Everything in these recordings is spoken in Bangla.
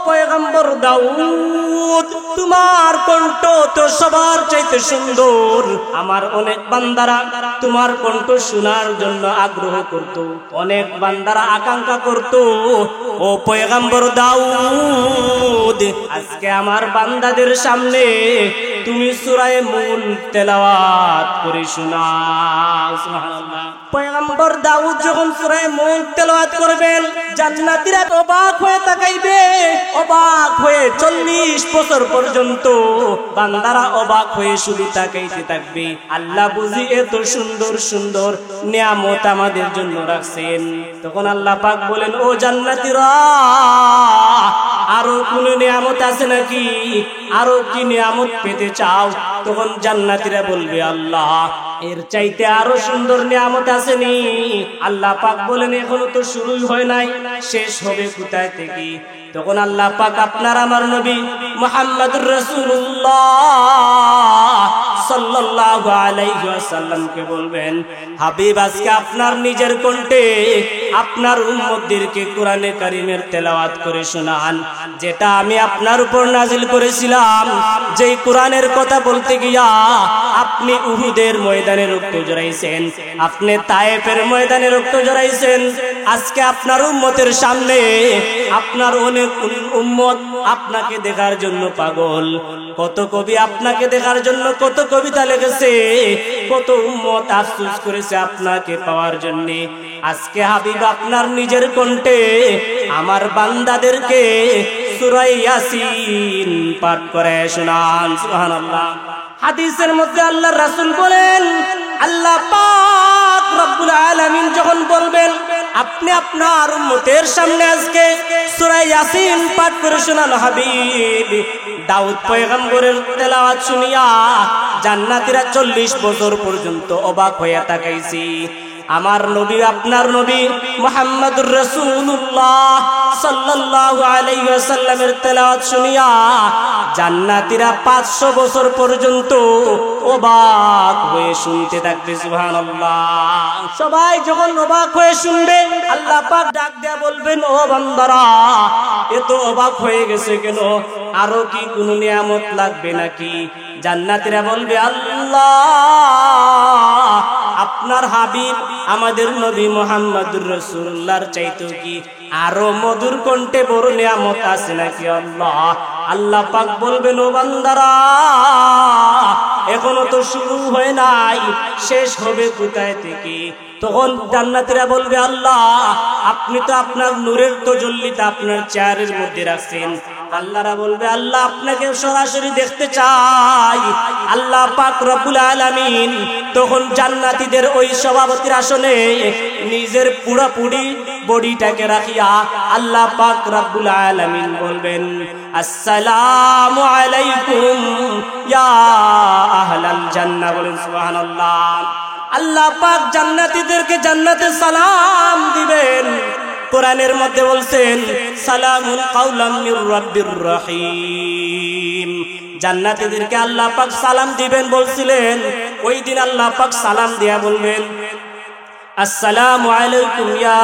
পয়গম্বর দাউদ, তোমার কণ্ঠ তো সবার চাইতে সুন্দর। আমার অনেক বান্দারা তোমার কণ্ঠ শোনার জন্য আগ্রহ করত, অনেক বান্দারা আকাঙ্ক্ষা করত, ও পয়গম্বর দাউদ আজকে আমার বান্দাদের সামনে তুমি সূরা মুলক তেলাওয়াত করে শোনাও। সুবহানাল্লাহ। পয়গম্বর দাউদ যখন সূরা মুলক তেলাওয়াত করবেন, জান্নাতীরা অবাক হয়ে তাকাইবে, অবাক হয়ে 40 বছর পর্যন্ত বান্দারা অবাক হয়ে শুধু তাকাইতে থাকবে। আল্লাহ বুঝি এত সুন্দর সুন্দর নিয়ামত আমাদের জন্য রাখছেন। তখন আল্লাহ পাক বলেন, ও জান্নাতীরা, আরো কোন নিয়ামত আছে নাকি? আরো কি নিয়ামত পেতে চাও? তখন জান্নাতীরা বলবে, আল্লাহ এর চাইতে আরো সুন্দর নিয়ামত আসেনি। আল্লাহ পাক বলেন, এখনো তো শুরুই হয় নাই, শেষ হবে কোথায় থেকে? তখন আল্লাহ পাক আপনার আমার নবী মুহাম্মদুর রাসূলুল্লাহ সাল্লাল্লাহু আলাইহি ওয়াসাল্লামকে বলবেন, হাবিব আজকে আপনার নিজের কণ্ঠে আপনার উম্মতদেরকে কোরআনে কারীমের তেলাওয়াত করে শোনান, যেটা আমি আপনার উপর নাজিল করেছিলাম। যেই কোরআনের কথা বলতে গিয়া আপনি উহুদের ময়দানে রক্ত ঝরাইছেন, আপনি তায়েফের ময়দানে রক্ত ঝরাইছেন। আজকে আপনার উম্মতের সামনে আপনার অনেক উম্মত আপনাকে দেখার জন্য পাগল। কত কবি আপনাকে দেখার জন্য কত কবিতা লিখেছে, কত উম্মত আফসোস করেছে আপনাকে পাওয়ার জন্য। আজকে হাবিব আপনার নিজের কণ্ঠে আমার বান্দাদেরকে সূরা ইয়াসিন পাঠ করে শোনান। সুবহানাল্লাহ। হাদিসের মধ্যে আল্লাহর রাসূল বলেন, আল্লাহ পাক রব্বুল আলামিন যখন বলবেন আপনি আপনার উম্মতের সামনে আজকে সূরা ইয়াসিন পাঠ করে শোনান, হাবিব দাউদ পয়গম্বরের তেলাওয়াত শুনিয়া জান্নাতীরা 40 বছর পর্যন্ত অবাক হয়ে তাকাইছি। আমার নবী আপনার নবী মুহাম্মদুর রাসূলুল্লাহ সাল্লাল্লাহু আলাইহি ওয়াসাল্লামের তেলাওয়াত শুনিয়া জান্নাতীরা 500 বছর পর্যন্ত অবাক হয়ে শুনতে থাকবে। সুবহানাল্লাহ। সবাই যখন অবাক হয়ে শুনবে, আল্লাহ পাক ডাক দেয়া বলবেন, ও বান্দারা এত অবাক হয়ে গেছে কেন? আরো কি কোনো নিয়ামত লাগবে নাকি? জান্নাতীরা বলবে, আল্লাহ আপনার হাবিব আমাদের নবী মুহাম্মদুর রাসূলুল্লাহর চাইতো কি আরো মধুর কণ্ঠে বড় নিয়ামত আছে নাকি? আল্লাহ আল্লাহ পাক বলবেন, ও বান্দারা এখনো তো শুরু হয় নাই, শেষ হবে কোথায় থেকে? তখন জান্নাতীরা বলবে, আল্লাহ আপনি তো আপনার নূরের তাজাল্লিটা আপনার চেহারার মধ্যে রাখছেন। আল্লাহরা বলবে, আল্লাহ আপনাকে সরাসরি দেখতে চাই। আল্লাহ পাক রব্বুল আলামিন তখন জান্নাতীদের ওই সভাপতির আসনে নিজের পুরোপুরি বডিটাকে রাখিয়া আল্লাহ পাক রব্বুল আলামিন বলবেন, আসসালামু আলাইকুম ইয়া আহলাল জান্নাহ। বলেন সুবহানাল্লাহ। আল্লাহ পাক জান্নাতীদেরকে জান্নাতে সালাম দিবেন। কোরআনের মধ্যে বলছেন, সালামুন কাওলাম মির রাব্বির রহিম। জান্নাতীদেরকে আল্লাহ পাক সালাম দিবেন বলছিলেন, ওই দিন আল্লাহ পাক সালাম দিয়া বলবেন, আসসালামু আলাইকুম ইয়া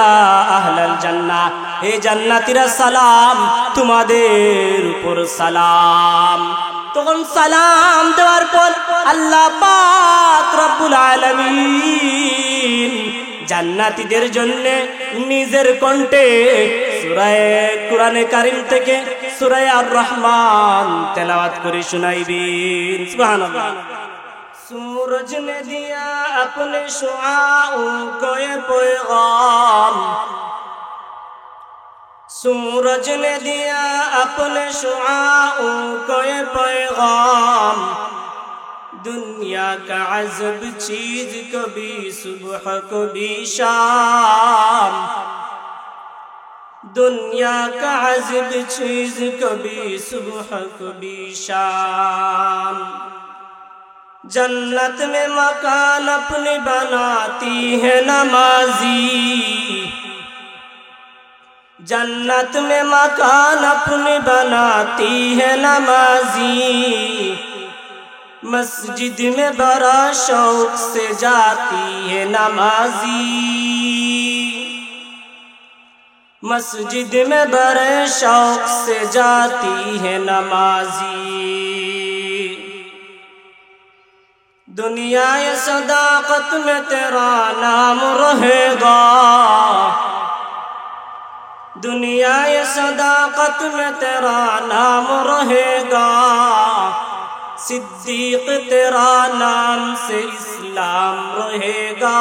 আহলাল জান্নাহ। হে জান্নাতীরা সালাম, তোমাদের উপর সালাম। তখন সালাম দেওয়ার পর আল্লাহ পাক রব্বুল আলামিন জান্নাতীদের জন্য নিজের কণ্ঠে সূরা কোরআনে কারীম থেকে সূরা আর রহমান তেলাওয়াত করে শুনাইবেন। সুবহানাল্লাহ। सूरज ने दिया अपने शुआओं को ये पैगाम, सूरज ने दिया अपने शुआओं को ये पैगाम, दुनिया का अजब चीज कभी सुबह कभी शाम, दुनिया का अजब चीज कभी सुबह कभी शाम। जन्नत में मकान अपने बनाती है नमाजी, जन्नत में मकान अपने बनाती है नमाजी, मस्जिद में बड़ा शौक से जाती है नमाजी, मस्जिद में बड़े शौक से जाती है नमाजी, दुनिया ये सदाकत में तेरा नाम रहेगा, दुनिया ये सदाकत में तेरा नाम रहेगा, सिद्दीक तेरा नाम से इस्लाम रहेगा,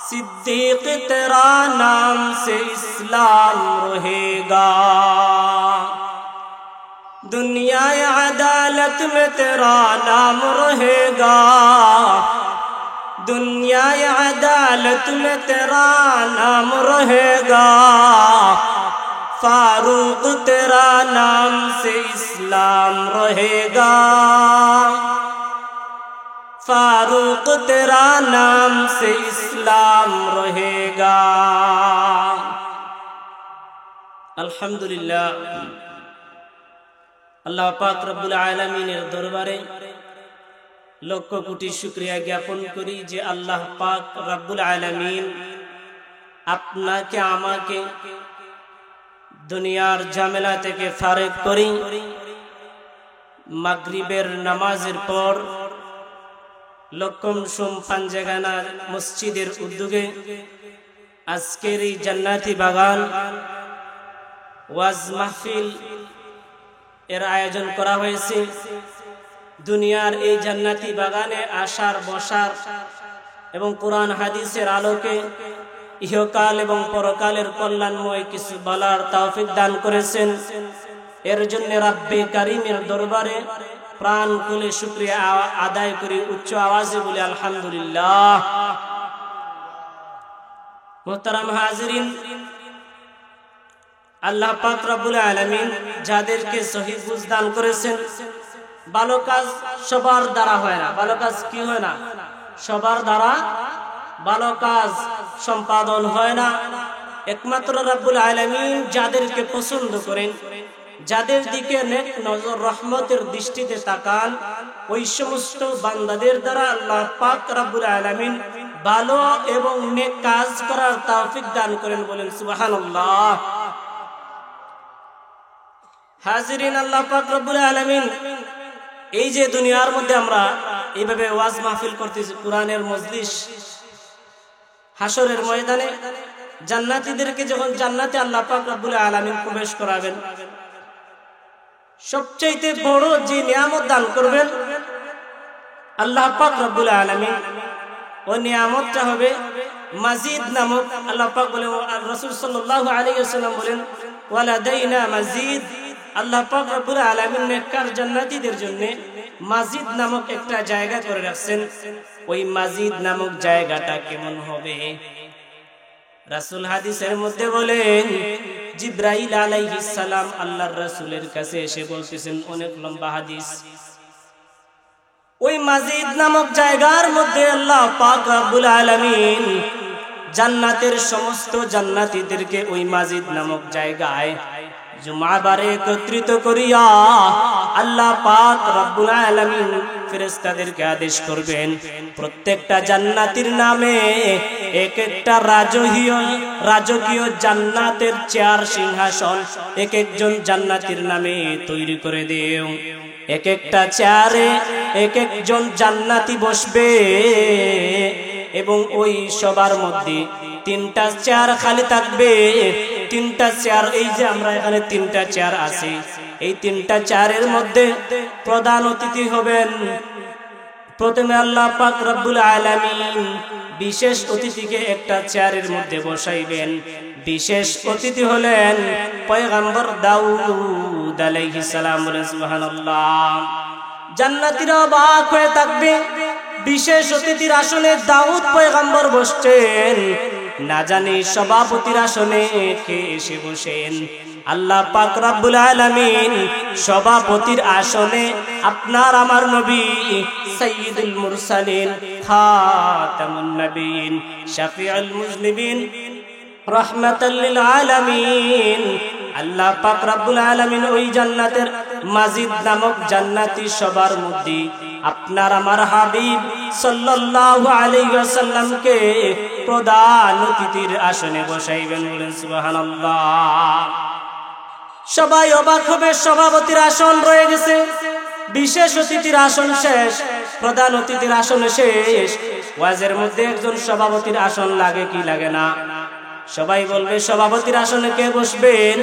सिद्दीक तेरा नाम से इस्लाम रहेगा, दुनिया या अदालत में तेरा नाम रहेगा, दुनिया या अदालत में तेरा नाम रहेगा, फारूक तेरा नाम से इस्लाम रहेगा, फारूक तेरा नाम से इस्लाम रहेगा। अल्हम्दुलिल्लाह, अल्लाह पाक रब्बुल आलामीनेर दरबारे लक्ष कोटी शुक्रिया ज्ञापन करी जे अल्लाह पाक रब्बुल आलामीन आपनाके आमाके दुनियार झमेला थेके फारेग करी मागरिबेर नामाजेर पर लक्कम शुम पांजेगाना मस्जिदेर उद्योगे आजकेर এই জান্নাতি বাগান ওয়াজ মাহফিল এর আয়োজন করা হয়েছে। দুনিয়ার এই জান্নাতি বাগানে আসার বসার এবং কোরআন হাদিসের আলোকে ইহকাল এবং পরকালের কল্যাণময় কিছু বলার তৌফিক দান করেছেন। এর জন্য রব্বে কারীমের দরবারে প্রাণ খুলে শুকরিয়া আদায় করি, উচ্চ আওয়াজে বলি আলহামদুলিল্লাহ। মুহতারাম হাজিরিন, আল্লাহ পাক রব্বুল আলামিন যাদেরকে সহিহ বুঝ দান করেছেন, ভালো কাজ সবার দ্বারা হয় না। ভালো কাজ কি হয় না? সবার দ্বারা ভালো কাজ সম্পাদন হয় না। একমাত্র রব্বুল আলামিন যাদেরকে পছন্দ করেন, যাদের দিকে নেক নজর রহমতের দৃষ্টিতে তাকান, ওই সমস্ত বান্দাদের দ্বারা আল্লাহ পাক রব্বুল আলামিন ভালো এবং নেক কাজ করার তৌফিক দান করেন। বলেন সুবহানাল্লাহ। হাজিরিন, আল্লাহ পাক রব্বুল আলামিন এই যে দুনিয়ার মধ্যে আমরা এইভাবে ওয়াজ মাহফিল করতেছি, কোরআনের মজলিস, হাসরের ময়দানে জান্নাতীদেরকে যখন জান্নাতে আল্লাহ পাক রব্বুল আলামিন প্রবেশ করাবেন, সবচেয়ে বড় যে নিয়ামত দান করবেন আল্লাহ পাক রব্বুল আলামিন, ওই নিয়ামতটা হবে মাজিদ নামক। আল্লাহ পাক বলেন, রাসূল সাল্লাল্লাহু আলাইহি ওয়াসাল্লাম বলেন, ওয়ালাদাইনা মাজিদ। আল্লাহ পাক রব্বুল আলামিন নেককার জান্নাতীদের জন্য মাজিদ নামক একটা জায়গা করে রাখছেন। ওই মাজিদ নামক জায়গাটা কেমন হবে? রাসূল হাদিসের মধ্যে বলেন, জিবরাইল আলাইহিস সালাম আল্লাহর রাসূলের কাছে এসে বলতেছেন, অনেক লম্বা হাদিস, ওই মাজিদ নামক জায়গার মধ্যে আল্লাহ পাক রব্বুল আলামিন জান্নাতের সমস্ত জান্নাতীদেরকে ওই মাজিদ নামক জায়গায় জুমাবারে একত্রিত করিয়া আল্লাহ পাক রব্বুল আলামিন ফেরেশতাদেরকে আদেশ করবেন, প্রত্যেকটা জান্নাতীর নামে এক একটা রাজকীয় জান্নাতের চেয়ার সিংহাসন এক একজন জান্নাতীর নামে তৈরি করে দেও। এক একটা চেয়ারে এক একজন জান্নাতি বসবে এবং ওই সবার মধ্যে তিনটা চেয়ার খালি থাকবে। তিনটা চেয়ার, এই যে আমরা এখানে তিনটা চেয়ার আছে, এই তিনটা চেয়ারের মধ্যে প্রধান অতিথি হবেন। প্রথমে আল্লাহ পাক রব্বুল আলামিন বিশেষ অতিথিকে একটা চেয়ারের মধ্যে বসাইবেন। বিশেষ অতিথি হলেন পয়গম্বর দাউদ আলাইহিস সালাম। বলেন সুবহানাল্লাহ। জান্নাতীরা অবাক হয়ে থাকবে, বিশেষ অতিথির আসনে দাউদ পয়গম্বর বসছেন, না জানি সভাপতির আসনে কে এসে বসেন। আল্লাহ পাক রব্বুল আলামিন সভাপতির আসনে আপনার আমার নবী সাইয়্যিদুল মুরসালিন, খাতামুন নবিয়্যিন, শাফিউল মুজনিবিন, রাহমাতাল লিল আলামিন আল্লাহ পাক রব্বুল আলামিন ওই জান্নাতের মাজিদ নামক জান্নাতি সবার মধ্যে আপনার আমার হাবিব সাল্লাল্লাহু আলাইহি ওয়াসাল্লামকে প্রধান অতিথির আসনে বসাইবেন। বলেন সুবহানাল্লাহ। সবাই অবাক হবে, সভাপতির আসন রয়ে গেছে, বিশেষ অতিথির আসন শেষ, প্রধান অতিথির আসন শেষ। ওয়াজের মধ্যে একজন সভাপতির আসন লাগে কি লাগে না? সবাই বলবে সভাপতির আসনে কে বসবেন?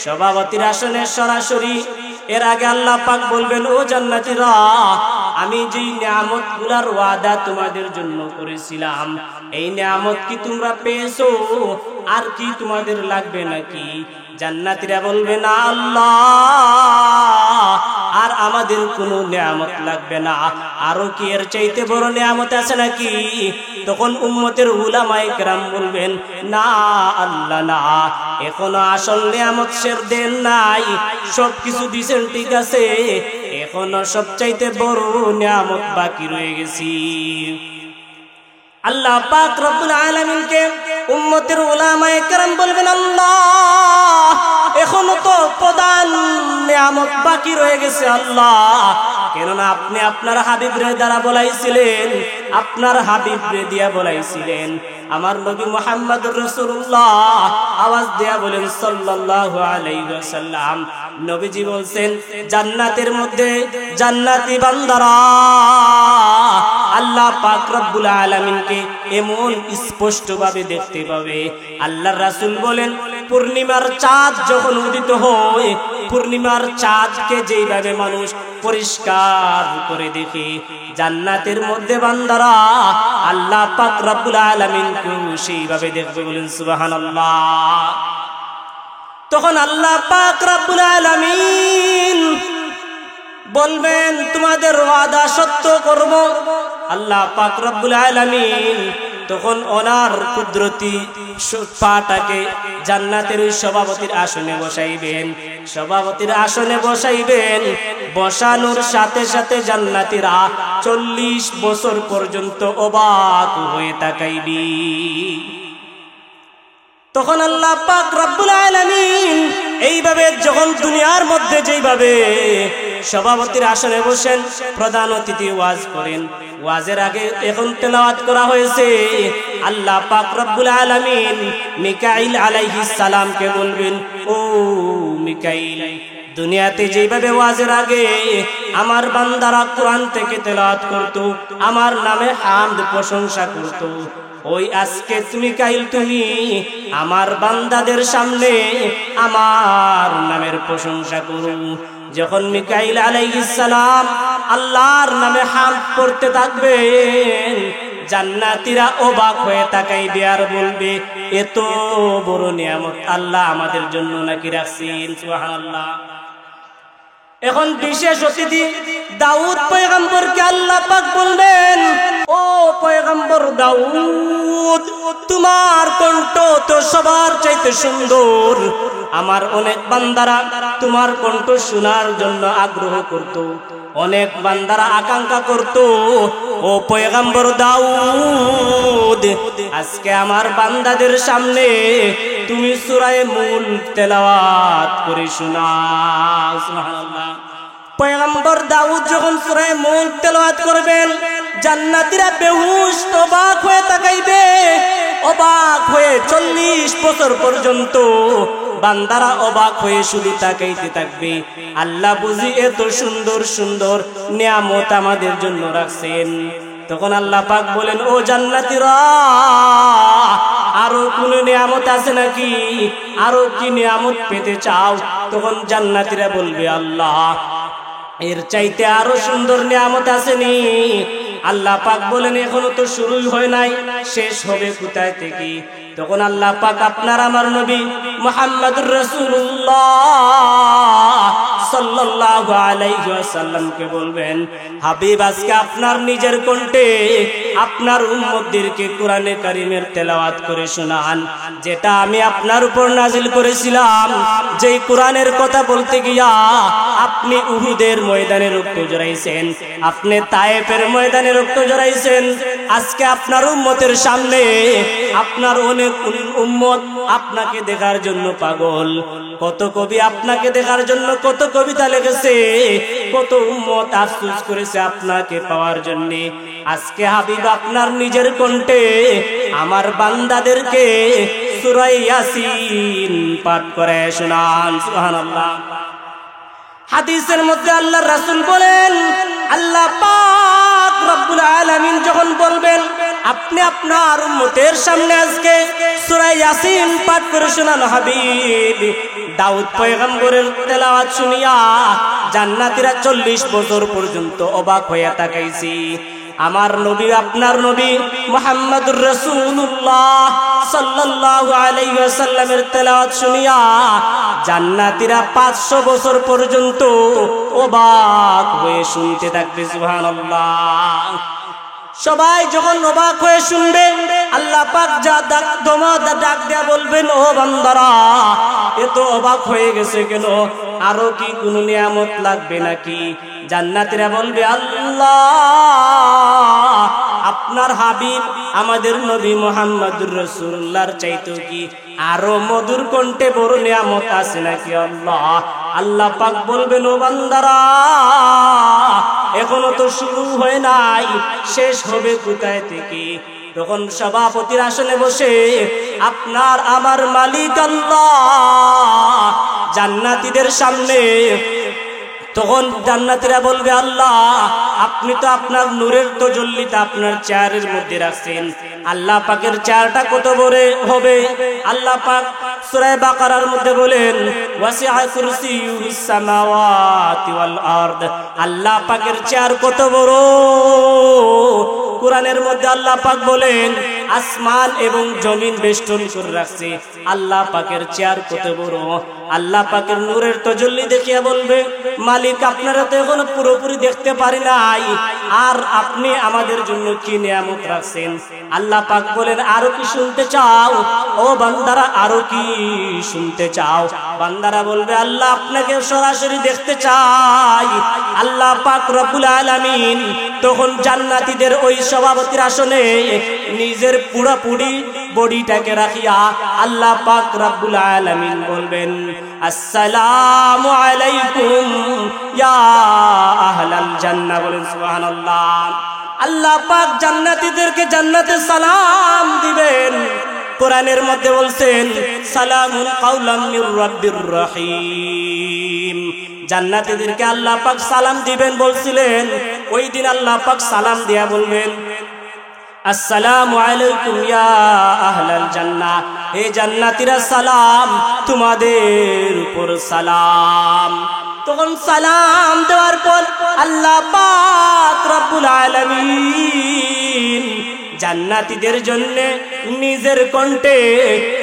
সভাপতির আসনে সরাসরি এর আগে আল্লাহ পাক বলবেন, ও জান্নাতীরা, আমি যেই নিয়ামতগুলোর ওয়াদা তোমাদের জন্য করেছিলাম, এই নিয়ামত কি তোমরা পেয়েছো? আর কি তোমাদের লাগবে নাকি? জান্নাতীরা বলবে, না আল্লাহ, আর আমাদের কোনো নিয়ামত লাগবে না। আরো কি এর চাইতে বড় নিয়ামত আছে নাকি? তখন উম্মতের উলামায়ে কেরাম বলবেন, না আল্লাহ, না, এখনো আসল নিয়ামত শের দেন নাই, সবকিছু দিছেন ঠিক আছে, এখনো সবচাইতে বড় নিয়ামত বাকি রয়ে গেছি। আল্লাহ পাক রব্বুল আলামিনকে উম্মতের উলামায়ে কেরাম বলবেন, আল্লাহ, এখনো তো প্রধান নিয়ামত বাকি রয়ে গেছে আল্লাহ, কেননা আপনি আপনার হাবিবরে দ্বারা বলাইছিলেন, আপনার হাবিবরে দিয়া বলাইছিলেন। আমার নবী মুহাম্মদুর রাসূলুল্লাহ আওয়াজ দেয়া বলেন সাল্লাল্লাহু আলাইহি ওয়াসাল্লাম, নবীজি বলছেন, জান্নাতের মধ্যে জান্নাতি বান্দারা আল্লাহ পাক রব্বুল আলামিনকে এমন স্পষ্টভাবে দেখতে পাবে। আল্লাহর রাসূল বলেন, পূর্ণিমার চাঁদ যখন উদিত হয়, পূর্ণিমার চাঁদকে যেইভাবে মানুষ পরিষ্কার করে দেখে, জান্নাতের মধ্যে বান্দারা আল্লাহ পাক রব্বুল আলামিনকে সেইভাবে দেখবে। বলেন সুবহানাল্লাহ। তখন আল্লাহ পাক রব্বুল আলামিন বলবেন, তোমাদের ওয়াদা সত্য করব। আল্লাহ পাক রব্বুল আলামিন তখন ওনার কুদরতি পাটাকে জান্নাতের ওই সভাপতির আসনে বসাইবেন। সভাপতির আসনে বসাইবেন, বসানোর সাথে সাথে জান্নাতীরা 40 বছর পর্যন্ত অবাক হয়ে তাকাইবি। তখন আল্লাহ পাক রব্বুল আলামিন এইভাবে যখন দুনিয়ার মধ্যে যেইভাবে সভাপতির আসনে বসেন, প্রধান অতিথি ওয়াজ করেন, ওয়াজের আগে এখন তেলাওয়াত করা হয়েছে, আল্লাহ পাক রব্বুল আলামিন মিকাইল আলাইহিস সালামকে বলবেন, ও মিকাইল, দুনিয়াতে যেভাবে ওয়াজের আগে আমার বান্দারা কোরআন থেকে তেলাওয়াত করত, আমার নামে হামদ প্রশংসা করত, ওই আজকে তুমি মিকাইল, তুমি আমার বান্দাদের সামনে আমার নামের প্রশংসা করো। যখন মিকাইল আলাইহিস সালাম আল্লাহর নামে হামদ করতে থাকবেন, জান্নাতীরা অবাক হয়ে তাকাইবে আর বলবে, এত বড় নিয়ামত আল্লাহ আমাদের জন্য নাকি রাখছেন। সুবহানাল্লাহ। এখন বিশেষ অতিথি দাউদ পয়গম্বরকে আল্লাহ পাক বলবেন, ও পয়গম্বর দাউদ, তোমার কণ্ঠ তো সবার চাইতে সুন্দর, আমার অনেক বান্দারা তোমার কণ্ঠ শোনার জন্য আগ্রহ করত, অনেক বান্দারা আকাঙ্ক্ষা করত, ও পয়গম্বর দাউদ, আজকে আমার বান্দাদের সামনে তুমি সূরা মুলক তেলাওয়াত করে শোনাও। সুবহানাল্লাহ। পয়গম্বর দাউদ যখন সূরা মুলক তেলাওয়াত করবেন, জান্নাতীরা বেহুশ অবাক হয়ে তাকাইবে, অবাক হয়ে 40 বছর পর্যন্ত বান্দারা অবাক হয়ে শুধু তাকাইতে থাকবে। আল্লাহ বুঝি এত সুন্দর সুন্দর নিয়ামত আমাদের জন্য রাখছেন। তখন আল্লাহ পাক বলেন, ও জান্নাতীরা, আরো কোন নিয়ামত আছে নাকি? আরো কি নিয়ামত পেতে চাও? তখন জান্নাতীরা বলবে, আল্লাহ, এর চাইতে আরো সুন্দর নিয়ামত আসেনি। আল্লাহ পাক বলেন, এখনো তো শুরুই হয় নাই, শেষ হবে কোথায় থেকে? তখন আল্লাহ পাক আপনার আমার নবী মুহাম্মদুর রাসূলুল্লাহ সাল্লাল্লাহু আলাইহি ওয়াসাল্লামকে বলবেন, হাবিব, আজকে আপনার নিজের কণ্ঠে আপনার উম্মতদেরকে কোরআনে কারীমের তেলাওয়াত করে শোনান, যেটা আমি আপনার উপর নাজিল করেছিলাম। যেই কোরআনের কথা বলতে গিয়া আপনি উহুদের ময়দানে রক্ত ঝরাইছেন, আপনি তায়েফের ময়দানে রক্ত ঝরাইছেন। আজকে আপনার উম্মতের সামনে আপনার অনেক উম্মত আপনাকে দেখার জন্য পাগল, কত কবি আপনাকে দেখার জন্য কত কবিতা লিখেছে, কত উম্মত আফসোস করেছে আপনাকে পাওয়ার জন্য। আজকে হাবিব আপনার নিজের কণ্ঠে আমার বান্দাদেরকে সূরা ইয়াসিন পাঠ করে শোনান। সুবহানাল্লাহ। হাদিসের মধ্যে আল্লাহর রাসূল বলেন, আল্লাহ পাক রব্বুল আলামিন যখন বলবেন আপনি আপনার উম্মতের সামনে আজকে সূরা ইয়াসিন পাঠ করে শোনান হাবিব, দাউদ পয়গম্বরের তেলাওয়াত শুনিয়া জান্নাতীরা 40 বছর পর্যন্ত অবাক হয়ে তাকাইছি। আমার নবী আপনার নবী মুহাম্মদুর রাসূলুল্লাহ সাল্লাল্লাহু আলাইহি ওয়াসাল্লামের তেলাওয়াত শুনিয়া জান্নাতীরা 500 বছর পর্যন্ত অবাক হয়ে শুনতে থাকবে। সুবহানাল্লাহ। সবাই যখন অবাক হয়ে শুনবে, আল্লাহ পাক যা ডাক দেয়া বলবেন, ও বান্দারা এত অবাক হয়ে গেছে কেন, আরো কি কোন নিয়ামত লাগবে নাকি? জান্নাতীরা বলবে, আল্লাহ আপনার হাবিব আমাদের নবী মুহাম্মদুর রাসূলুল্লাহর চাইতো কি আরো মধুর কণ্ঠে বড় নিয়ামত আছে নাকি আল্লাহ? আল্লাহ পাক বলবেন, ও বান্দারা এখনো তো শুরু হয় নাই, শেষ হবে কোথায় থেকে? তখন সভাপতির আসনে বসে আপনার আমার মালিক আল্লাহ জান্নাতীদের সামনে, তখন জান্নাতীরা বলবে, আল্লাহ আপনি তো আপনার নূরের তাজাল্লিটা আপনার চেয়ারের মধ্যে রাখছেন, আল্লাহ পাকের চেয়ারটা কত বড় হবে? আল্লাহ পাক সূরা বাকারার মধ্যে বলেন, ওয়াসিআ কুরসিয়ুহুস সামাওয়াতি ওয়াল আরদ, আল্লাহ পাকের চেয়ার কত বড়? কোরআনের মধ্যে আল্লাহ পাক বলেন, আসমান এবং জমিন বেষ্টন করে রাখছে, আল্লাহ পাকের চেয়ার কত বড়? আল্লাহ পাকের নূরের তাজাল্লি দেখিয়া বলবে, মালিক আপনারা তো এখনো পুরোপুরি দেখতে পারি নাই, আর আপনি আমাদের জন্য কি নিয়ামত রাখছেন? আল্লাহ পাক বলেন, আরো কি শুনতে চাও? ও বান্দারা আরো কি শুনতে চাও? বান্দারা বলবে, আল্লাহ আপনাকে সরাসরি দেখতে চাই। আল্লাহ পাক রব্বুল আলামিন তখন জান্নাতীদের ওই সভাপতির আসনে নিজের পুরোপুরি বডিটাকে রাখিয়া আল্লাহ পাক রব্বুল আলামিন বলবেন, আসসালামু আলাইকুম ইয়া আহলাল জান্নাহ। বলেন সুবহানাল্লাহ। আল্লাহ পাক জান্নাতীদেরকে জান্নাতে সালাম দিবেন। কোরআনের মধ্যে বলছেন, সালামুন কাওলাম মির রাব্বির রহিম। জান্নাতীদেরকে আল্লাহ পাক সালাম দিবেন বলছিলেন, ওই দিন আল্লাহ পাক সালাম দিয়া বলবেন, আসসালামু আলাইকুম ইয়া আহলাল জান্নাহ, হে জান্নাতীরা সালাম তোমাদের উপর সালাম। তখন সালাম দেওয়ার পর আল্লাহ পাক রব্বুল আলামিন জান্নাতীদের জন্য নিজের কণ্ঠে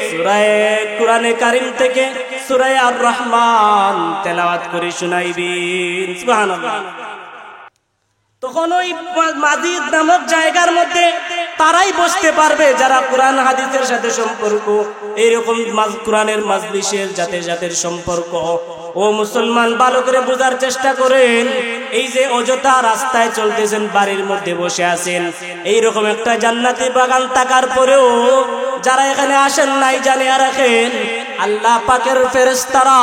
সূরা কোরআনে কারীম থেকে সূরা আর রহমান তেলাওয়াত করে শোনাইবেন। সুবহানাল্লাহ। তখন ওই মাজিদ নামক জায়গার মধ্যে তারাই বসতে পারবে যারা কোরআন হাদিসের সাথে সম্পর্ক, এইরকম কোরআনের মাজলিসের যাদের সম্পর্ক। ও মুসলমান, ভালো করে বোঝার চেষ্টা করেন, এই যে অযথা রাস্তায় চলতেছেন, বাড়ির মধ্যে বসে আছেন, এইরকম একটা জান্নাতি বাগান থাকার পরেও যারা এখানে আসেন নাই, জানিয়ে রাখেন আল্লাহ পাকের ফেরেশতারা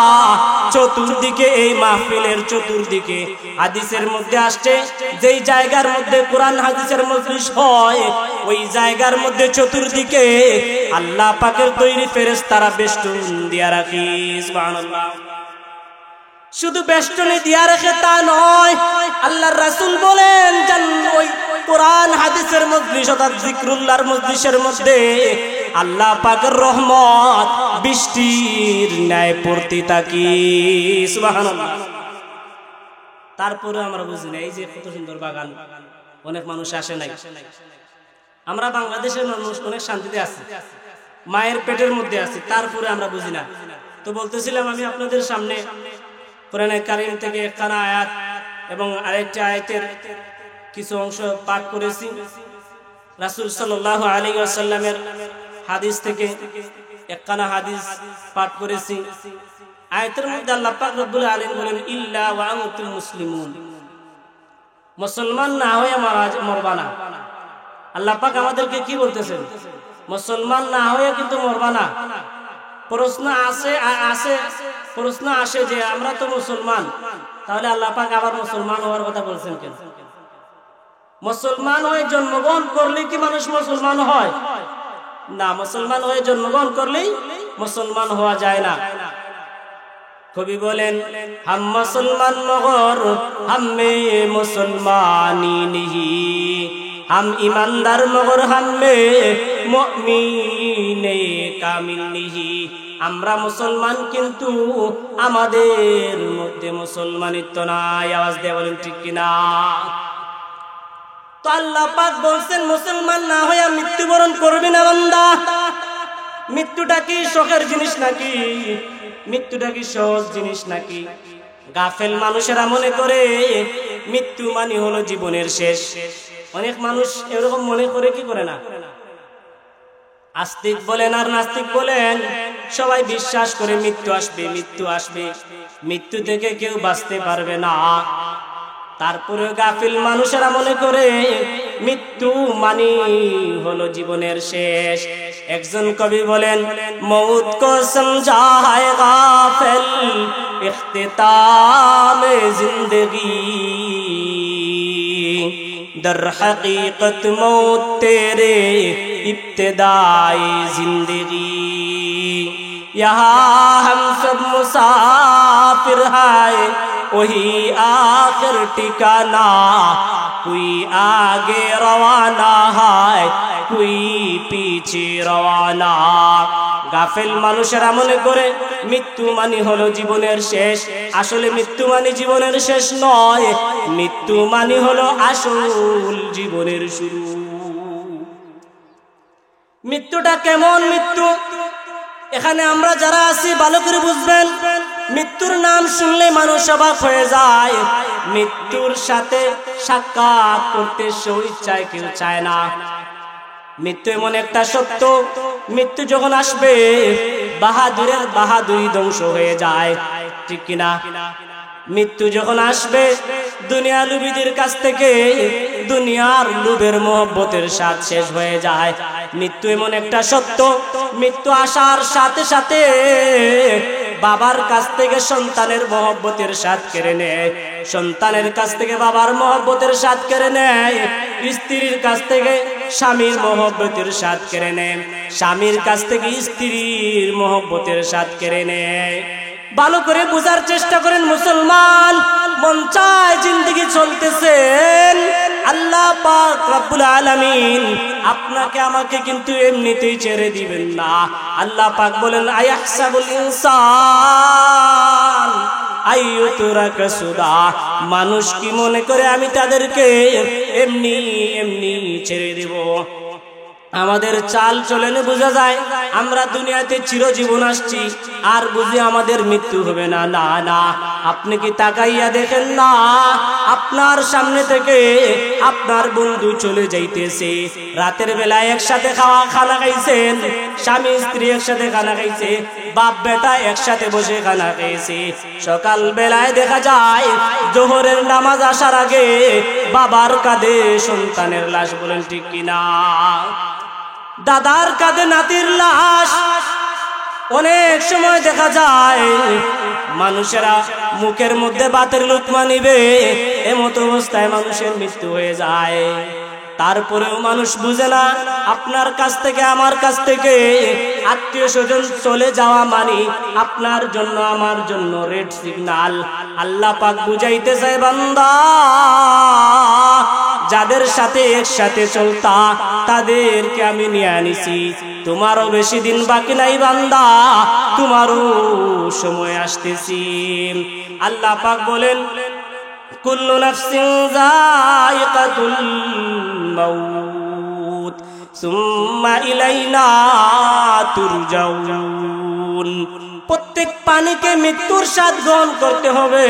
চতুর্দিকে, এই মাহফিলের চতুর্দিকে, হাদিসের মধ্যে আসছে যেই জায়গার মধ্যে কোরআন হাদিসের মজলিস হয়, ওই জায়গার মধ্যে চতুর্দিকে আল্লাহ পাকের তৈরি ফেরেশতারা বেষ্টন দিয়া রাখে। সুবহানাল্লাহ। শুধু বেষ্টনী দিয়া রেখে তা নয়, আল্লাহর রাসূল বলেন, ওই কোরআন হাদিসের মজলিস অর্থাৎ জিকরুল্লাহর মজলিসের মধ্যে আল্লাহ পাকের রহমত বৃষ্টির ন্যায় পড়তে থাকে। সুবহানাল্লাহ। তারপরে আমরা বুঝি না, এই যে কত সুন্দর বাগান, অনেক মানুষ আসে নাই। আমরা বাংলাদেশের মানুষ অনেক শান্তিতে আছি, মায়ের পেটের মধ্যে আছি, তারপরে আমরা বুঝি না। তো বলতেছিলাম আমি আপনাদের সামনে কোরআনে কারীম থেকে একখানা আয়াত এবং আরেকটি আয়াতের কিছু অংশ পাঠ করেছি। রাসূল সাল্লাল্লাহু আলাইহি ওয়াসাল্লামের হাদিস থেকে একখানা হাদিস পাঠ করেছি। আয়াতের মধ্যে আল্লাহ পাক রব্বুল আলামিন বলেন, ইল্লা ওয়া আনতুম মুসলিমুন, মুসলমান না হয়ে মরবা না। আল্লাহ পাক আমাদেরকে কি বলতেছেন? মুসলমান না হয়ে কিন্তু মরবা না। প্রশ্ন আসে যে আমরা তো মুসলমান, তাহলে আল্লাহ পাক আবার মুসলমান হওয়ার কথা বলছেন কেন? মুসলমান হয়ে জন্মগ্রহণ করলে কি মানুষ মুসলমান হয়? না, মুসলমান হয়ে জন্মগ্রহণ করলেই মুসলমান হওয়া যায় না। কবি বলেন, হাম মুসলমান মগর হামে মুসলমানি নিহি, হাম ইমানদার মগর হামে মুমিনে কামিল নিহি। আমরা মুসলমান কিন্তু আমাদের মধ্যে মুসলমানিত্ব নাই। আওয়াজ দিয়ে বলেন ঠিক কিনা? তো আল্লাহ পাক বলছেন মুসলমান না হইয়া মৃত্যুবরণ করবি না বান্দা। মৃত্যুটা কি শখের জিনিস নাকি? মৃত্যুটা কি সহজ জিনিস নাকি? গাফেল মানুষেরা মনে করে মৃত্যু মানে হলো জীবনের শেষ। অনেক মানুষ এরকম মনে করে, কি করে না? আস্তিক বলেন আর নাস্তিক বলেন, সবাই বিশ্বাস করে মৃত্যু আসবে, মৃত্যু আসবে, মৃত্যু থেকে কেউ বাঁচতে পারবে না। তারপরে গাফিল মানুষেরা মনে করে মৃত্যু মানে হলো জীবনের শেষ। একজন কবি বলেন, মৌত কো সমঝা है গাফিল ইখতিতাম জিंदगी, दर हकीकत मौत तेरे इब्तिदाए जिंदगी, यहाँ हम सब मुसाफिर हैं वही आखिर ठिकाना, कोई आगे रवाना है कोई पीछे रवाना। গাফেল মানুষেরা মনে করে মৃত্যু মানে হলো জীবনের শেষ। আসলে মৃত্যু মানে জীবনের শেষ নয়, মৃত্যু মানে হলো আসল জীবনের শুরু। মৃত্যুটা কেমন মৃত্যু? এখানে আমরা যারা আছি ভালো করে বুঝবেন। মৃত্যুর নাম শুনলে মানুষ অবাক হয়ে যায়। মৃত্যুর সাথে সাক্ষাৎ করতে স্বেচ্ছায় কেউ চায় না। মৃত্যু এমন একটা সত্য, মৃত্যু যখন আসবে বাহাদুরের বাহাদুরি ধ্বংস হয়ে যায়, ঠিক কিনা? মৃত্যু যখন আসবে দুনিয়া লুবিদের কাছ থেকে দুনিয়ার লোভের মহব্বতের স্বাদ শেষ হয়ে যায়। মৃত্যু এমন একটা সত্য, মৃত্যু আসার সাথে সাথে বাবার কাছ থেকে সন্তানের মহব্বতের স্বাদ কেড়ে নেয়, সন্তানের কাছ থেকে বাবার মহব্বতের স্বাদ কেড়ে নেয়, স্ত্রীর কাছ থেকে স্বামীর মহব্বতের স্বাদ কেড়ে নেয়, স্বামীর কাছ থেকে স্ত্রীর মহব্বতের স্বাদ কেড়ে নেয়। ভালো করে বোঝার চেষ্টা করেন মুসলমান। মন চায় জিন্দেগি চলতেছেন, আল্লাহ পাক রব্বুল আলামিন আপনাকে আমাকে কিন্তু এমনিতেই ছেড়ে দিবেন না। আল্লাহ পাক বলেন, আয়াহসাবুল ইনসান আইয়ুতরাকা সুদা, মানুষ কি মনে করে আমি তাদেরকে এমনি এমনি ছেড়ে দেব? আমাদের চাল চলনে বোঝা যায় আমরা দুনিয়াতে চিরজীবন আসছি, আর বুঝি আমাদের মৃত্যু হবে না। না না, আপনি কি তাকাইয়া দেখেন না? আপনার সামনে থেকে আপনার বন্ধু চলে যাইতেছে। রাতের বেলায় একসাথে খানা খাইছেন, স্বামী স্ত্রী একসাথে খানা খাইছে, বাপ বেটা একসাথে বসে খানা খাইছে। সকাল বেলায় দেখা যায় জোহরের নামাজ আসার আগে বাবার কাঁধে সন্তানের লাশ। বলেন ঠিক কিনা? দাদার কাঁধে নাতির লাশ। অনেক সময় দেখা যায় মানুষেরা মুখের মধ্যে বাতের লুকমা নিবে, এমত অবস্থায় মানুষের মৃত্যু হয়ে যায়। তারপরেও মানুষ বুঝে না আপনার কাছ থেকে আমার কাছ থেকে আত্মীয় স্বজন চলে যাওয়া মানে আপনার জন্য আমার জন্য রেড সিগন্যাল। আল্লাহ পাক বুঝাইতে চায়, বান্দা যাদের সাথে একসাথে চলতা তাদেরকে আমি নিয়ে আনিছি। তোমারও বেশি দিন বাকি নাই বান্দা, তোমারও সময় আসতেছি। আল্লাহ পাক বলেন, কুল্লু নাফসিন যায়িকাতুল মাউত সুম্মা ইলাইনা তুরজাউন। প্রত্যেক প্রাণীকে মৃত্যুর স্বাদ গ্রহণ করতে হবে।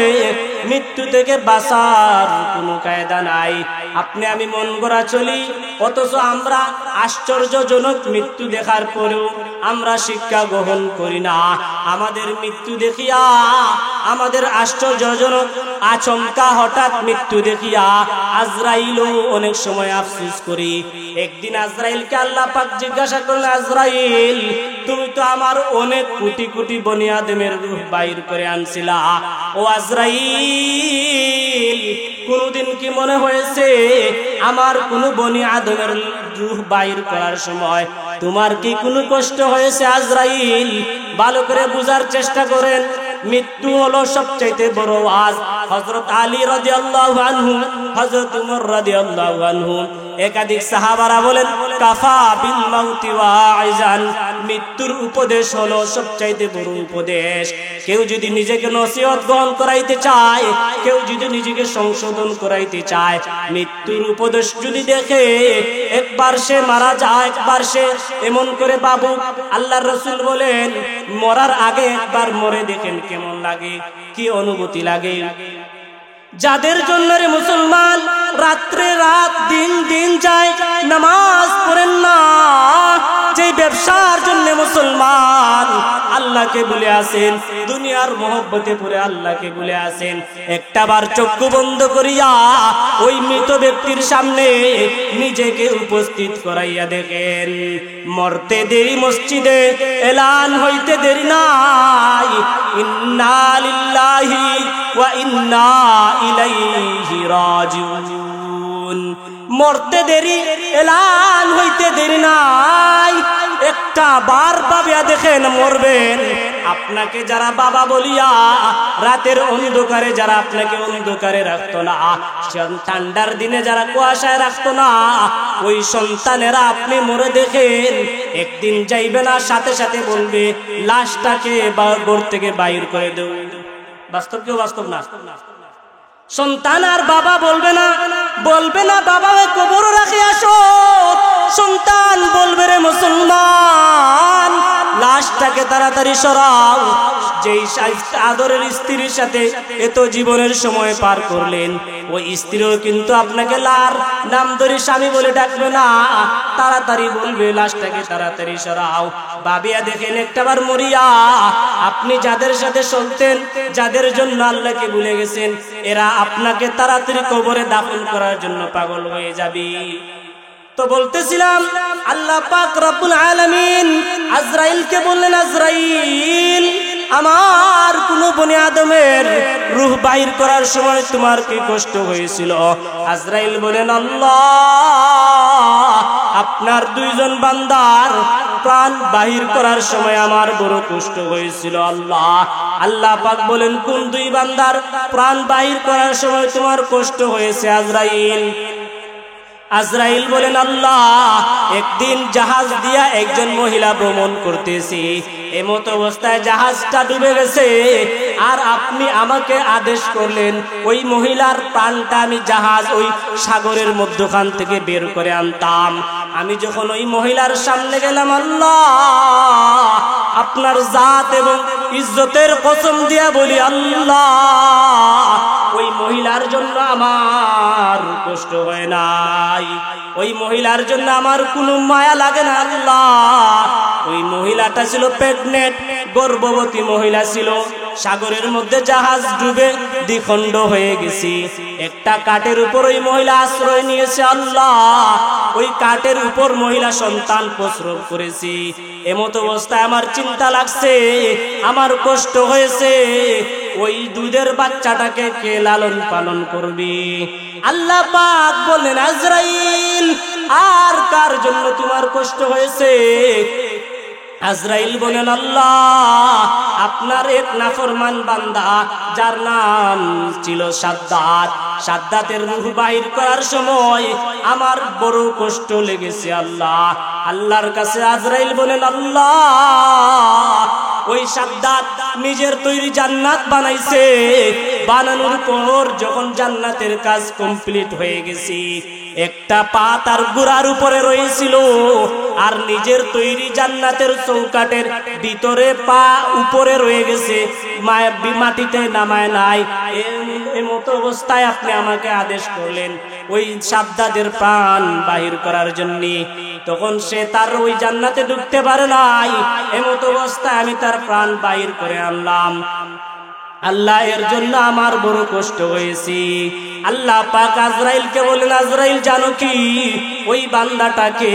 মৃত্যু থেকে বাঁচার কোনো কায়দা নাই। আপনি আমি মন গড়া চলি, অথচ আমরা আশ্চর্যজনক মৃত্যু দেখার পরেও আমরা শিক্ষা গ্রহণ করি না। আমাদের মৃত্যু দেখিয়া, আমাদের আশ্চর্যজনক আচমকা হঠাৎ মৃত্যু দেখিয়া আজরাইলও অনেক সময় আফসোস করি। একদিন আজরাইলকে আল্লাহ পাক জিজ্ঞাসা করলেন, আজরাইল তুমি তো আমার অনেক কোটি কোটি বনি আদমের রূহ বাইর করে আনছিলা, ও আজরাইল কোনদিন কি মনে হয়েছে আমার কোন বনি আদমের রূহ বাইর করার সময় তোমার কি কোনো কষ্ট হয়েছে? আজরাইল ভালো করে বুঝার চেষ্টা করেন, মৃত্যু হলো সবচাইতে বড় ওয়াজ। হযরত আলী রাদিয়াল্লাহু আনহু, হযরত উমর রাদিয়াল্লাহু আনহু, একাধিক সাহাবারা বলেন কাফা বিল মাউতি ওয়াইজান, মৃত্যুর উপদেশ হলো সবচাইতে বড় উপদেশ। কেউ যদি নিজেকে নসিহত গ্রহণ করাইতে চায়, কেউ যদি নিজেকে সংশোধন করাইতে চায়, মৃত্যুর উপদেশ যদি দেখে একবার সে মারা যায়, একবার সে এমন করে বাবু। আল্লাহর রাসূল বলেন মরার আগে একবার মরে দেখেন কেমন লাগে, কি অনুভূতি লাগে। যাদের জন্য রে মুসলমান রাত্রে রাত দিন দিন যায় নামাজ পড়েন না, যে ব্যবসার জন্য মুসলমান আল্লাহকে ভুলে আসেন, দুনিয়ার মহব্বতে পড়ে আল্লাহকে ভুলে আসেন, একটাবার চক্ষু বন্ধ করিয়া ওই মৃত ব্যক্তির সামনে নিজেকে উপস্থিত করাইয়া দেখেন। মরতে দেরি মসজিদে এলান হইতে দেরি নাই, ইন্না লিল্লাহি ওয়া ইন্না ইলাইহি রাজিউন। মরতে দেরি এলান হইতে দেরি নাই, একটা বার ভাবিয়া দেখেন মরবেন। আপনাকে যারা বাবা বলিয়া রাতের অন্ধকারে যারা আপনাকে অন্ধকারে রাখতো না, ঠান্ডার দিনে যারা কুয়াশায় রাখতো না, ওই সন্তানেরা আপনি মরে দেখেন একদিন যাইবে না, সাথে সাথে বলবে লাশটাকে ঘর থেকে বাইর করে দেও। বাস্তব কেউ বাস্তব না। সন্তান আর বাবা বলবে না বাবা কবর রাখে আসো, সন্তান বলবে রে মুসলমান লাশটাকে তাড়াতাড়ি সরাও। যেই আদরের স্ত্রীর সাথে এত জীবনের সময় পার করলেন, ওই স্ত্রীও কিন্তু আপনাকে লার নাম ধরে স্বামী বলে ডাকবে না, তাড়াতাড়ি বলবে লাশটাকে তাড়াতাড়ি সরাও। ভাবিয়া দেখেন একটাবার মরিয়া আপনি যাদের সাথে চলতেন, যাদের জন্য আল্লাহকে ভুলে গেছেন, এরা আপনাকে তাড়াতাড়ি কবরে দাফন করার জন্য পাগল হয়ে যাবে। তো বলতেছিলাম আল্লাহ পাক রব্বুল আলামিন আজরাইলকে বললেন, আজরাইল আমার কোন বনি আদমের রূহ বাইর করার সময় তোমার কি কষ্ট হয়েছিল? আজরাইল বলেন, আল্লাহ আপনার দুইজন বান্দার প্রাণ বাহির করার সময় আমার বড় কষ্ট হয়েছিল। আল্লাহ পাক বলেন, কোন দুই বান্দার প্রাণ বাহির করার সময় তোমার কষ্ট হয়েছে? আজরাইল বলেন, আল্লাহ একদিন জাহাজ দিয়া একজন মহিলা ভ্রমণ করতেছি, এমত অবস্থায় জাহাজটা ডুবে গেছে, আর আপনি আমাকে আদেশ করলেন ওই মহিলার প্রাণটা আমি জাহাজ ওই সাগরের মধ্যখান থেকে বের করে আনতাম। আমি যখন ওই মহিলার সামনে গেলাম, আল্লাহ আপনার জাত এবং ইজ্জতের কসম দিয়া বলি, আল্লাহ ওই মহিলার জন্য আমার কষ্ট হয় নাই, ওই মহিলার জন্য আমার কোনো মায়া লাগে না। আল্লাহ ওই মহিলাটা ছিল প্রেগনেন্ট, গর্ভবতী মহিলা ছিল, সাগরের মধ্যে জাহাজ ডুবে দ্বিখণ্ড হয়ে গেছি, একটা কাঠের উপর ওই মহিলা আশ্রয় নিয়েছে। আল্লাহ ওই কাঠের উপর মহিলা সন্তান প্রসব করেছি, এমত অবস্থায় আমার চিন্তা লাগছে, আমার কষ্ট হয়েছে, ওই দুধের বাচ্চাটাকে কে লালন পালন করবি? আল্লাহ পাক বললেন, আজরাইল আর কার জন্য তোমার কষ্ট হয়েছে? আজরাইল বলেন, আল্লাহ আপনার এক নাফরমান বান্দা যার নাম ছিল সাদ্দাত, সাদ্দাতের রূহ বাহির করার সময় আমার বড় কষ্ট লেগেছে। আল্লাহর কাছে আজরাইল বলেন, আল্লাহ ওই সাদ্দাত নিজের তৈরি জান্নাত বানাইছে, বানানোর পর যখন জান্নাতের কাজ কমপ্লিট হয়ে গেছে, একটা পা তার গোড়ার উপরে রয়েছিল আর নিজের তৈরি জান্নাতের চৌকাটের ভিতরে পা উপরে রয়ে গেছে, মাটিতে নামায় নাই। এমতো অবস্থায় আপনি আমাকে আদেশ করলেন ওই সাদ্দাদের প্রাণ বাহির করার জন্য। তখন সে তার ওই জান্নাতে ঢুকতে পারে নাই, এমতো অবস্থায় আমি তার প্রাণ বাহির করে আনলাম। আল্লাহ এর জন্য আমার বড় কষ্ট হয়েছে। আল্লাহ পাক আজরাইলকে বলেন, আজরাইল জানো কি, ওই বান্দাটাকে,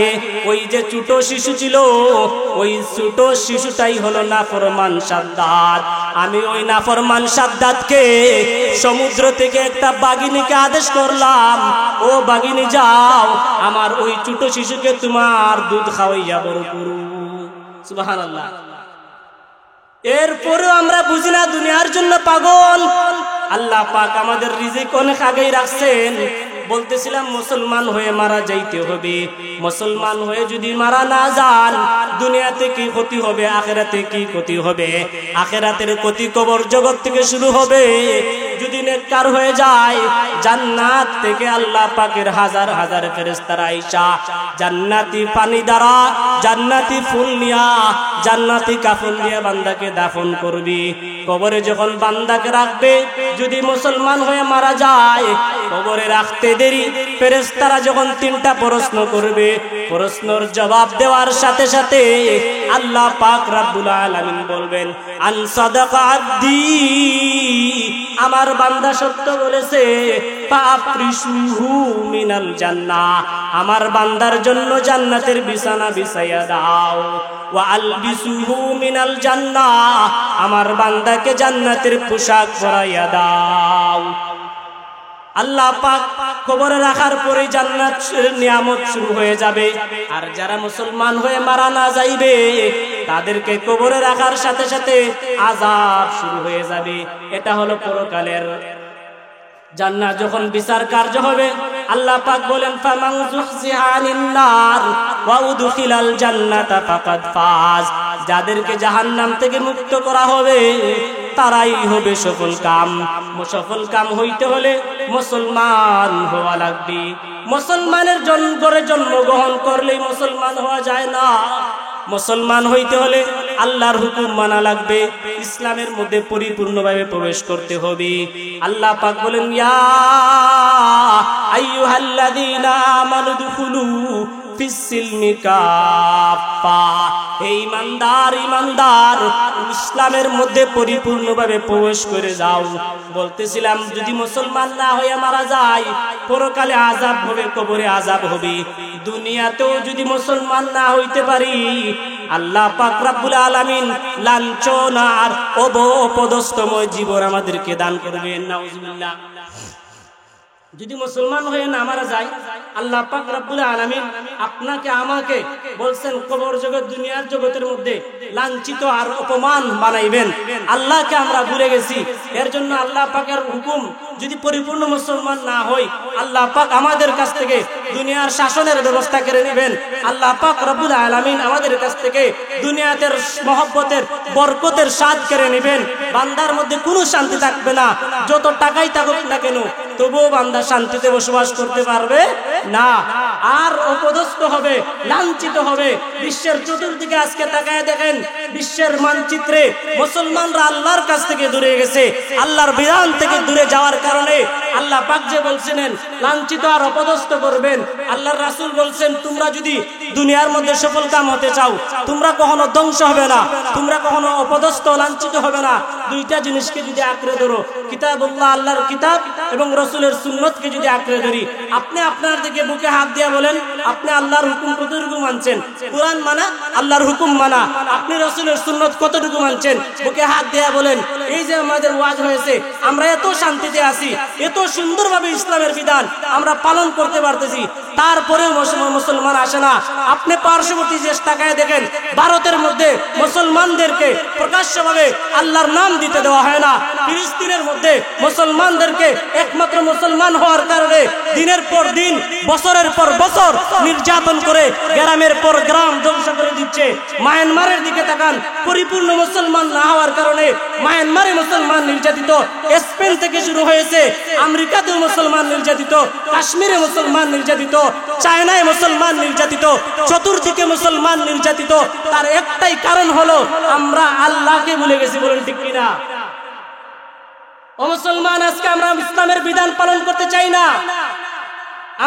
ওই যে ছোট শিশু ছিল, ওই ছোট শিশুটাই হলো নাফরমান সাদ্দাত। আমি ওই নাফরমান সাদ্দাতকে সমুদ্র থেকে একটা বাঘিনীকে আদেশ করলাম, ও বাঘিনী যাও আমার ওই ছোট শিশুকে তোমার দুধ খাওয়াইয়া বড় করু। সুবহানাল্লাহ। এরপরেও আমরা বুঝি না, দুনিয়ার জন্য পাগল। আল্লাহ পাক আমাদের রিজিক অনেক আগেই রাখছেন। বলতেছিলাম মুসলমান হয়ে মারা যাইতে হবে। মুসলমান হয়ে যদি মারা না যান, দুনিয়াতে কি ক্ষতি হবে, আখিরাতে কি ক্ষতি হবে? আখিরাতের ক্ষতি কবর জগৎ থেকে শুরু হবে। যদি নেককার হয়ে যায়, জান্নাত থেকে আল্লাহ পাকের হাজার হাজার ফেরেশতারা আইসা জান্নাতি পানি দ্বারা, জান্নাতি ফুল নিয়া, জান্নাতি কাফন নিয়ে বান্দাকে দাফন করবি। কবরে যখন বান্দাকে রাখবে, যদি মুসলমান হয়ে মারা যায়, কবরে রাখতে দেরি, ফেরেশতারা যখন তিনটা প্রশ্ন করবে, প্রশ্নের জবাব দেওয়ার সাথে সাথে আল্লাহ পাক রব্বুল আলামিন বলবেন, আন সাদাকা আব্দি, আমার বান্দা সত্য বলেছে, ফাফরিসুহু মিনাল জান্নাহ, আমার বান্দার জন্য জান্নাতের বিছানা বিছাইয়া দাও। ওয়া আলবিসুহু মিনাল জান্নাহ, আমার বান্দাকে জান্নাতের পোশাক পরাইয়া দাও। আল্লাহ পাক কবরে রাখার পরে জান্নাতের নিয়ামত শুরু হয়ে যাবে। আর যারা মুসলমান হয়ে মারা না যাইবে, তাদেরকে কবরে রাখার সাথে সাথে আযাব শুরু হয়ে যাবে। এটা হলো পরকালের জান্নাত। যখন বিচার কার্য হবে, আল্লাহ পাক বলেন, ফামান যুহজিহা আনিন নার ওয়া উদখিলাল জান্নাতা ফাকাদ ফাজ, যাদেরকে জাহান্নাম থেকে মুক্ত করা হবে তারাই হবে সফল কাম। সফল কাম হইতে হলে মুসলমান হওয়া লাগবে। মুসলমানের করে জন্মগ্রহণ করলেই মুসলমান হওয়া যায় না। মুসলমান হইতে হলে আল্লাহর হুকুম মানা লাগবে, ইসলামের মধ্যে পরিপূর্ণভাবে প্রবেশ করতে হবে। আল্লাহ পাক বলেন, ইয়া আইয়ুহাল্লাযীনা আমানু দুখুলু ফিস-সিলমি কাফা, হে ঈমানদার, ঈমানদার, ইসলামের মধ্যে পরিপূর্ণভাবে প্রবেশ করে যাও। বলতেছিলাম, যদি মুসলমান না হয়ে মারা যায়, পরকালে আযাব হবে, কবরে আযাব হবে। দুনিয়াতেও যদি মুসলমান না হইতে পারি, আল্লাহ পাক রব্বুল আলামিন লাঞ্ছনা আর অপদস্থময় জীবন আমাদেরকে দান করবেন। নাউজুবিল্লাহ। যদি মুসলমান হয়ে না মারা যায়, আল্লাহ পাক রব্বুল আলামিন আপনাকে আমাকে বলছেন কবর জগৎ, দুনিয়ার জগতের মধ্যে লাঞ্ছিত আর অপমান বানাইবেন। আল্লাহকে আমরা ভুলে গেছি। এর জন্য আল্লাহ পাকের হুকুম যদি পরিপূর্ণ মুসলমান না হই, আল্লাহ পাক আমাদের কাছ থেকে দুনিয়ার শাসনের ব্যবস্থা করে নেবেন। আল্লাহ পাক রব্বুল আলামিন আমাদের কাছ থেকে দুনিয়াতের মহব্বতের বরকতের স্বাদ কেড়ে নেবেন। বান্দার মধ্যে কোনো শান্তি থাকবে না। যত টাকাই থাকুক না কেন, তবুও বান্দা শান্তিতে বসবাস করতে পারবে না। আর অপদস্থ হবে, লাঞ্ছিত হবে। বিশ্বের চতুর্দিকে আজকে তাকায় দেখেন, বিশ্বের মানচিত্রে মুসলমানরা আল্লাহর কাছ থেকে দূরে গেছে। আল্লাহর বিধান থেকে দূরে যাওয়ার কারণে আল্লাহ পাক যে বলছিলেন লাঞ্ছিত আর অপদস্থ করবেন, আল্লাহর রাসূল বলছেন, তোমরা যদি দুনিয়ার মধ্যে সফল কাম হতে চাও, তোমরা কখনো ধ্বংস হবে না, তোমরা কখনো অপদস্থ লাঞ্ছিত হবে না। দুইটা জিনিসকে যদি আঁকড়ে ধরো, কিতাবুল্লাহ, আল্লাহর কিতাব, এবং রাসূলের সুন্নতকে যদি আঁকড়ে ধরি, আপনি আপনার দিকে বুকে হাত দিয়ে বলেন, আপনি আল্লাহর হুকুম কতটুকু মানছেন? কোরআন মানা, আল্লাহর হুকুম মানা। আপনি রাসূলের সুন্নত কতটুকু মানছেন? বুকে হাত দিয়ে বলেন। এই যে আমাদের ওয়াজ হয়েছে, আমরা এত শান্তিতে আছি, এত সুন্দরভাবে ইসলামের বিধান আমরা পালন করতে পারতেছি, তারপরেও মুসলমান আসে না। আপনি পার্শ্ববর্তী দেশ তাকায় দেখেন, ভারতের মধ্যে মুসলমানদেরকে প্রকাশ্যভাবে আল্লাহর নাম দিতে দেওয়া হয় না। ফিলিস্তিনের মধ্যে মুসলমানদেরকে একমাত্র মুসলমান হওয়ার কারণে দিনের পর দিন, বছরের পর বছর নির্যাতন করে গ্রামের পর গ্রাম ধ্বংস করে দিচ্ছে। মায়ানমারের দিকে তাকান, পরিপূর্ণ মুসলমান না হওয়ার কারণে মায়ানমারে মুসলমান নির্যাতিত। স্পেন থেকে শুরু হয়েছে, আমেরিকাতেও মুসলমান নির্যাতিত, কাশ্মীরে মুসলমান নির্যাতিত, চায়নায় মুসলমান নির্যাতিত, চতুর্দিকে মুসলমান নির্যাতিত। তার একটাই কারণ হলো আমরা আল্লাহকে ভুলে গেছি। বলেন ঠিক কিনা? ও মুসলমান, আজকে আমরা ইসলামের বিধান পালন করতে চাই না।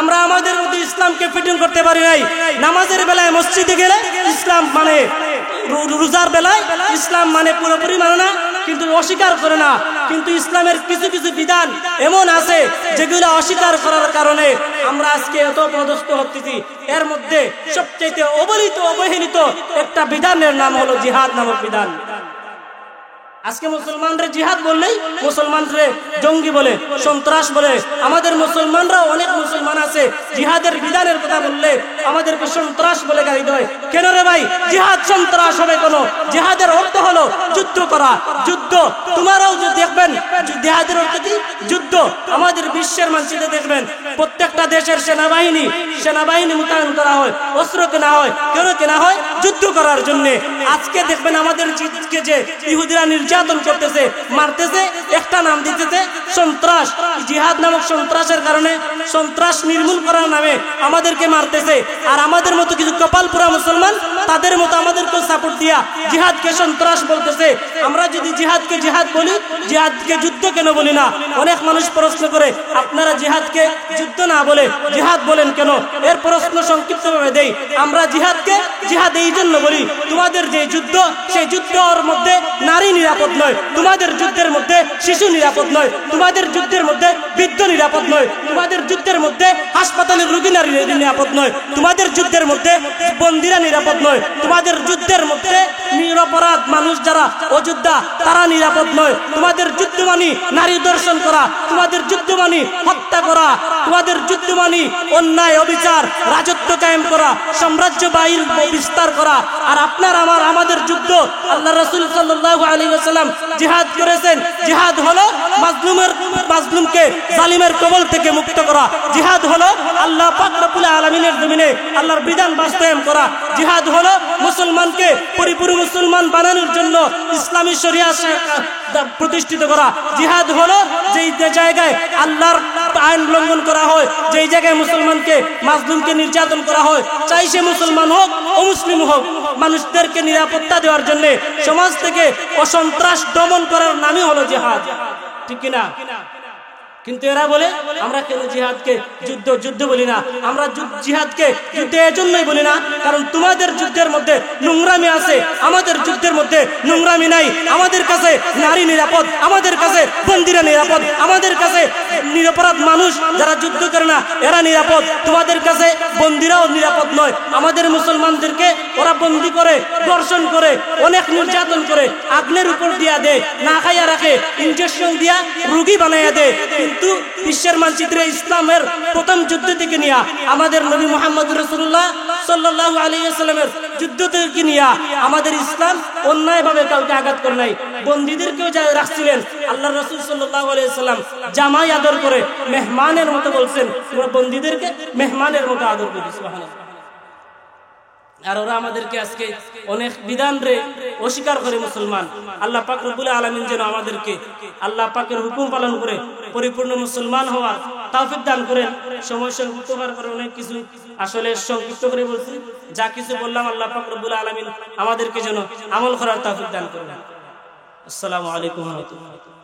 আমরা আমাদের মধ্যে ইসলামকে ফিটিং করতে পারি নাই। নামাজের বেলায় মসজিদে গেলে ইসলাম মানে, রোজার বেলায় ইসলাম মানে পুরোপুরি মানে না, কিন্তু অস্বীকার করে না। কিন্তু ইসলামের কিছু কিছু বিধান এমন আছে যেগুলো অস্বীকার করার কারণে আমরা আজকে এত পদস্থ হচ্ছি। এর মধ্যে সবচেয়ে অবহেলিত একটা বিধানের নাম হলো জিহাদ নামক বিধান। আজকে মুসলমানরা জিহাদ বললেই মুসলমানরা জঙ্গি বলে, সন্ত্রাস বলে। আমাদের মুসলমানরা, অনেক মুসলমান আছে, জিহাদের বিধানের কথা বললে আমাদেরকে সন্ত্রাস বলে গালি দেয়। কেন রে ভাই? জিহাদ সন্ত্রাস হবে কেন? জিহাদের অর্থ হলো যুদ্ধ করা, যুদ্ধ। তোমারাও যদি দেখবেন জিহাদের অর্থ কি? যুদ্ধ। আমাদের বিশ্বের মানচিত্রে দেখবেন প্রত্যেকটা দেশের সেনাবাহিনী মোতায়েন করা হয়, অস্ত্র কেনা হয়। কেন কেনা হয়? যুদ্ধ করার জন্য। আজকে দেখবেন আমাদের যে ইহুদিরা নির্যাতন করতেছে, মারতেছে, একটা নাম দিতেছে সন্ত্রাস। জিহাদ নামক সন্ত্রাসের কারণে, সন্ত্রাস নির্মূল করার নামে আমাদেরকে মারতেছে। আর আমাদের মতো কিছু কপালপুরা মুসলমান তাদের মতো আমাদেরকে সাপোর্ট দিয়া জিহাদকে সন্ত্রাস বলতেছে। আমরা যদি জিহাদকে জিহাদ বলি, জিহাদকে যুদ্ধ কেন বলি না? অনেক মানুষ প্রশ্ন করে, আপনারা জিহাদকে যুদ্ধ না বলে জিহাদ বলেন কেন? এর প্রশ্ন সংক্ষিপ্তভাবে দেই। আমরা জিহাদকে জিহাদ এই জন্য বলি, তোমাদের যে যুদ্ধ, সেই যুদ্ধের মধ্যে নারী নিরাপদ নয়, তোমাদের যুদ্ধের মধ্যে শিশু নিরাপদ নয়, তোমাদের যুদ্ধের মধ্যে বৃদ্ধ নিরাপদ নয়, তোমাদের যুদ্ধের মধ্যে হাসপাতালের রোগী নারী নিরাপদ নয়, তোমাদের যুদ্ধের মধ্যে বন্দীরা নিরাপদ নয়, তোমাদের যুদ্ধের মধ্যে নিরপরাধ মানুষ যারা অযোদ্ধা তারা নিরাপদ নয়। তোমাদের যুদ্ধ মানি নারী দর্শন করা, তোমাদের যুদ্ধ মানি হত্যা করা, তোমাদের যুদ্ধ মানি অন্যায় অবিচার রাজত্ব কায়েম করা, সাম্রাজ্য বাহির বিস্তার করা। আর আপনার আমাদের যুদ্ধ, আল্লাহ রাসূল সাল্লাল্লাহু আলাইহি ওয়াসাল্লাম জিহাদ করেছেন। জিহাদ হলো মাজলুমকে জালিমের কবল থেকে মুক্ত করা। জিহাদ হলো আল্লাহ পাক রব্বুল আলামিনের জমিনে আল্লাহর বিধান বাস্তবায়ন করা। জিহাদ হলো মুসলমানকে পরিপূর্ণ মুসলমান বানানোর জন্য ইসলামী শরিয়া প্রতিষ্ঠিত করা। জিহাদ হলো যেই জায়গায় আল্লাহর আইন লঙ্ঘন করা হয়, যেই জায়গায় মুসলমানকে মাজলুমকে নির্যাতন করা হয়, চাই সে মুসলমান হোক অমুসলিম হোক, মানুষদেরকে নিরাপত্তা দেওয়ার জন্য সমাজ থেকে অসন্ত্রাস দমন করার নামই হলো জিহাদ। ঠিক কিনা? কিন্তু এরা বলে আমরা কেন জিহাদকে যুদ্ধ বলি না। আমরা জিহাদকে যুদ্ধ এজন্যই বলি না কারণ তোমাদের যুদ্ধের মধ্যে নোংরামি আছে, আমাদের যুদ্ধের মধ্যে নোংরামি নাই। আমাদের কাছে নারী নিরাপদ, আমাদের কাছে বন্দীরা নিরাপদ, আমাদের কাছে নিরপরাধ মানুষ যারা যুদ্ধ করে না এরা নিরাপদ। তোমাদের কাছে বন্দীরাও নিরাপদ নয়। আমাদের মুসলমানদেরকে ওরা বন্দী করে, দর্শন করে, অনেক নির্যাতন করে, আগুনের উপর দিয়া দেয়, না খাইয়া রাখে, ইনজেকশন দিয়া রোগী বানাইয়া দেয়। কিন্তু বিশ্বের মানচিত্রে ইসলামের প্রথম যুদ্ধ থেকে নিয়ে আমাদের নবী মুহাম্মদ রাসূলুল্লাহ সাল্লাল্লাহু আলাইহি ওয়াসাল্লামের যুদ্ধ থেকে নিয়ে আমাদের ইসলাম অন্যায়ভাবে কাউকে আঘাত করে নাই। বন্দীদেরকেও যা রাখছিলেন আল্লাহ রাসূল সাল্লাল্লাহু আলাইহি ওয়াসাল্লাম জামাই আদর করে মেহমানের মতো বলছেন, তোমরা বন্দীদেরকে মেহমানের মতো আদর করি। সুবহানাল্লাহ। আর ওরা আমাদেরকে আজকে অনেক বিধান রে অস্বীকার করে মুসলমান। আল্লাহ পাক রব্বুল আলামিন যেন আমাদেরকে আল্লাহ পাকের হুকুম পালন করে পরিপূর্ণ মুসলমান হওয়ার তৌফিক দান করেন। সময় সংক্ষিপ্ত হওয়ার কারণে অনেক কিছু আসলে সংক্ষিপ্ত করে বলছি। যা কিছু বললাম আল্লাহ পাক রব্বুল আলামিন আমাদেরকে যেন আমল করার তৌফিক দান করেন। আসসালামু আলাইকুম ওয়া রাহমাতুল্লাহ।